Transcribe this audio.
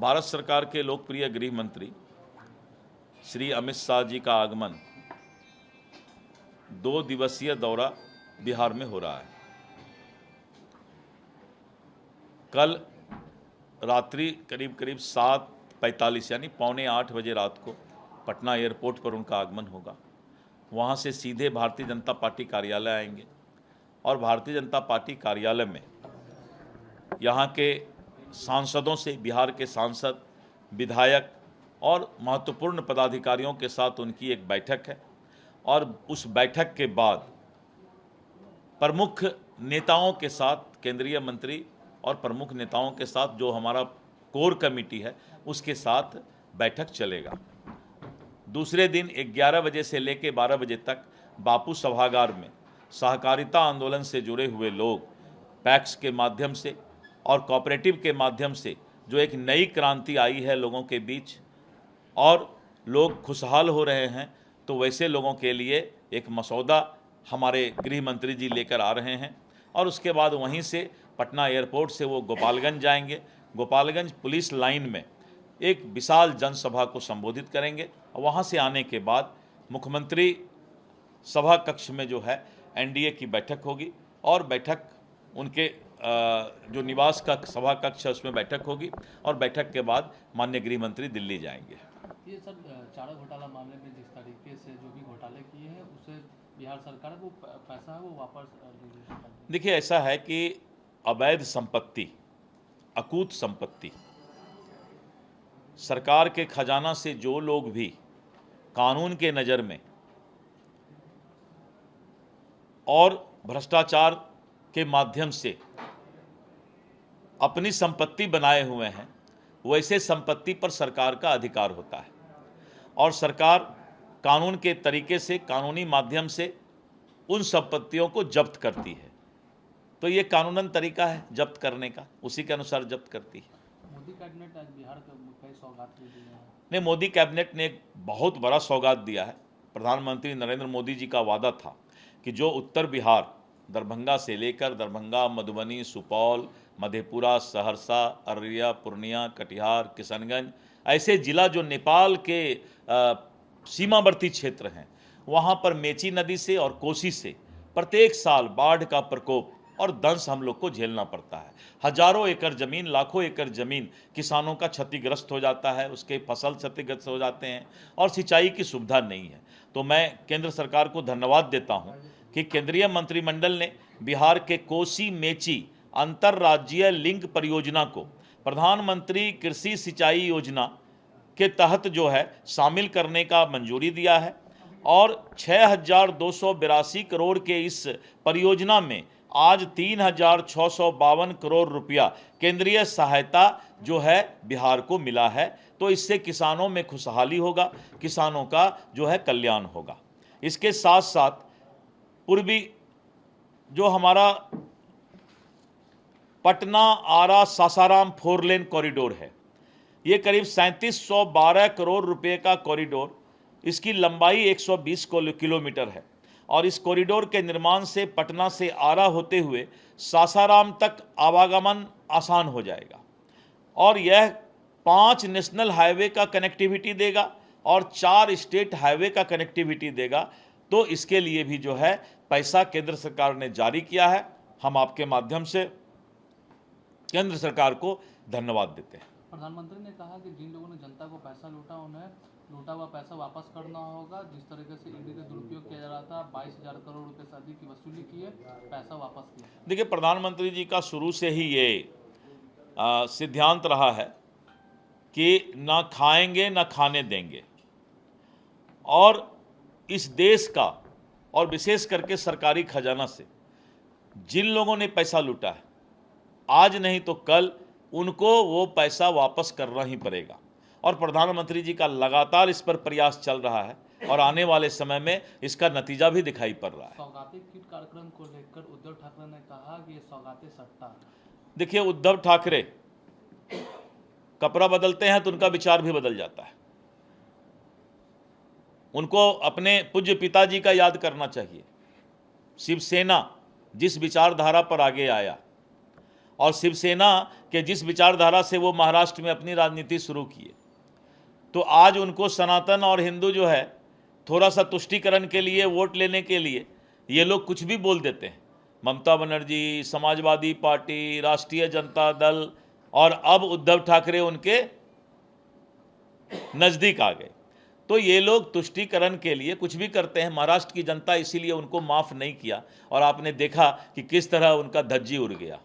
भारत सरकार के लोकप्रिय गृह मंत्री श्री अमित शाह जी का आगमन 2 दिवसीय दौरा बिहार में हो रहा है। कल रात्रि करीब 7:45 यानी 7:45 बजे रात को पटना एयरपोर्ट पर उनका आगमन होगा। वहाँ से सीधे भारतीय जनता पार्टी कार्यालय आएंगे और भारतीय जनता पार्टी कार्यालय में यहाँ के सांसदों से, बिहार के सांसद, विधायक और महत्वपूर्ण पदाधिकारियों के साथ उनकी एक बैठक है और उस बैठक के बाद प्रमुख नेताओं के साथ, केंद्रीय मंत्री और प्रमुख नेताओं के साथ जो हमारा कोर कमेटी है उसके साथ बैठक चलेगा। दूसरे दिन 11 बजे से लेकर 12 बजे तक बापू सभागार में सहकारिता आंदोलन से जुड़े हुए लोग पैक्स के माध्यम से और कोऑपरेटिव के माध्यम से जो एक नई क्रांति आई है लोगों के बीच और लोग खुशहाल हो रहे हैं, तो वैसे लोगों के लिए एक मसौदा हमारे गृह मंत्री जी लेकर आ रहे हैं और उसके बाद वहीं से पटना एयरपोर्ट से वो गोपालगंज जाएंगे। गोपालगंज पुलिस लाइन में एक विशाल जनसभा को संबोधित करेंगे और वहाँ से आने के बाद मुख्यमंत्री सभा कक्ष में जो है एनडीए की बैठक होगी और बैठक उनके जो निवास का सभा कक्ष है उसमें बैठक होगी और बैठक के बाद माननीय गृह मंत्री दिल्ली जाएंगे। ये सर चारा घोटाला मामले में जिस तरीके से जो भी घोटाले किए हैं उससे बिहार सरकार को पैसा है वो वापस देखिए, ऐसा है कि अवैध संपत्ति, अकूत संपत्ति, सरकार के खजाना से जो लोग भी कानून के नज़र में और भ्रष्टाचार के माध्यम से अपनी संपत्ति बनाए हुए हैं, वैसे संपत्ति पर सरकार का अधिकार होता है और सरकार कानून के तरीके से, कानूनी माध्यम से उन संपत्तियों को जब्त करती है। तो ये कानूनन तरीका है जब्त करने का, उसी के अनुसार जब्त करती है। मोदी कैबिनेट आज बिहार को कई सौगात दे दी है। नहीं, मोदी कैबिनेट ने एक बहुत बड़ा सौगात दिया है। प्रधानमंत्री नरेंद्र मोदी जी का वादा था कि जो उत्तर बिहार, दरभंगा से लेकर दरभंगा, मधुबनी, सुपौल, मधेपुरा, सहरसा, अररिया, पूर्णिया, कटिहार, किशनगंज, ऐसे जिला जो नेपाल के सीमावर्ती क्षेत्र हैं, वहाँ पर मेची नदी से और कोसी से प्रत्येक साल बाढ़ का प्रकोप और दंश हम लोग को झेलना पड़ता है। हजारों एकड़ ज़मीन, लाखों एकड़ ज़मीन किसानों का क्षतिग्रस्त हो जाता है, उसके फसल क्षतिग्रस्त हो जाते हैं और सिंचाई की सुविधा नहीं है। तो मैं केंद्र सरकार को धन्यवाद देता हूँ कि केंद्रीय मंत्रिमंडल ने बिहार के कोसी मेची अंतर्राज्यीय लिंक परियोजना को प्रधानमंत्री कृषि सिंचाई योजना के तहत जो है शामिल करने का मंजूरी दिया है और 6,282 करोड़ के इस परियोजना में आज 3,652 करोड़ रुपया केंद्रीय सहायता जो है बिहार को मिला है। तो इससे किसानों में खुशहाली होगा, किसानों का जो है कल्याण होगा। इसके साथ साथ पूर्वी जो हमारा पटना आरा सासाराम 4 लेन कॉरिडोर है, ये करीब 3712 करोड़ रुपए का कॉरिडोर, इसकी लंबाई 120 किलोमीटर है और इस कॉरिडोर के निर्माण से पटना से आरा होते हुए सासाराम तक आवागमन आसान हो जाएगा और यह 5 नेशनल हाईवे का कनेक्टिविटी देगा और 4 स्टेट हाईवे का कनेक्टिविटी देगा। तो इसके लिए भी जो है पैसा केंद्र सरकार ने जारी किया है। हम आपके माध्यम से केंद्र सरकार को धन्यवाद देते हैं। प्रधानमंत्री ने कहा कि जिन लोगों ने जनता को पैसा लूटा, उन्हें लूटा हुआ पैसा वापस करना होगा। जिस तरीके से ईडी का दुरुपयोग किया जा रहा था, 22,000 करोड़ रुपए से अधिक की वसूली की है, पैसा वापस किया। देखिए, प्रधानमंत्री जी का शुरू से ही ये सिद्धांत रहा है कि ना खाएंगे ना खाने देंगे और इस देश का और विशेष करके सरकारी खजाना से जिन लोगों ने पैसा लूटा है, आज नहीं तो कल उनको वो पैसा वापस करना ही पड़ेगा और प्रधानमंत्री जी का लगातार इस पर प्रयास चल रहा है और आने वाले समय में इसका नतीजा भी दिखाई पड़ रहा है। सौगाती किट कार्यक्रम को लेकर उद्धव ठाकरे ने कहा कि ये सौगाती सट्टा। देखिए, उद्धव ठाकरे कपड़ा बदलते हैं तो उनका विचार भी बदल जाता है। उनको अपने पूज्य पिताजी का याद करना चाहिए। शिवसेना जिस विचारधारा पर आगे आया और शिवसेना के जिस विचारधारा से वो महाराष्ट्र में अपनी राजनीति शुरू किए, तो आज उनको सनातन और हिंदू जो है थोड़ा सा तुष्टीकरण के लिए, वोट लेने के लिए ये लोग कुछ भी बोल देते हैं। ममता बनर्जी, समाजवादी पार्टी, राष्ट्रीय जनता दल और अब उद्धव ठाकरे उनके नज़दीक आ गए। तो ये लोग तुष्टीकरण के लिए कुछ भी करते हैं। महाराष्ट्र की जनता इसीलिए उनको माफ़ नहीं किया और आपने देखा कि किस तरह उनका धज्जी उड़ गया।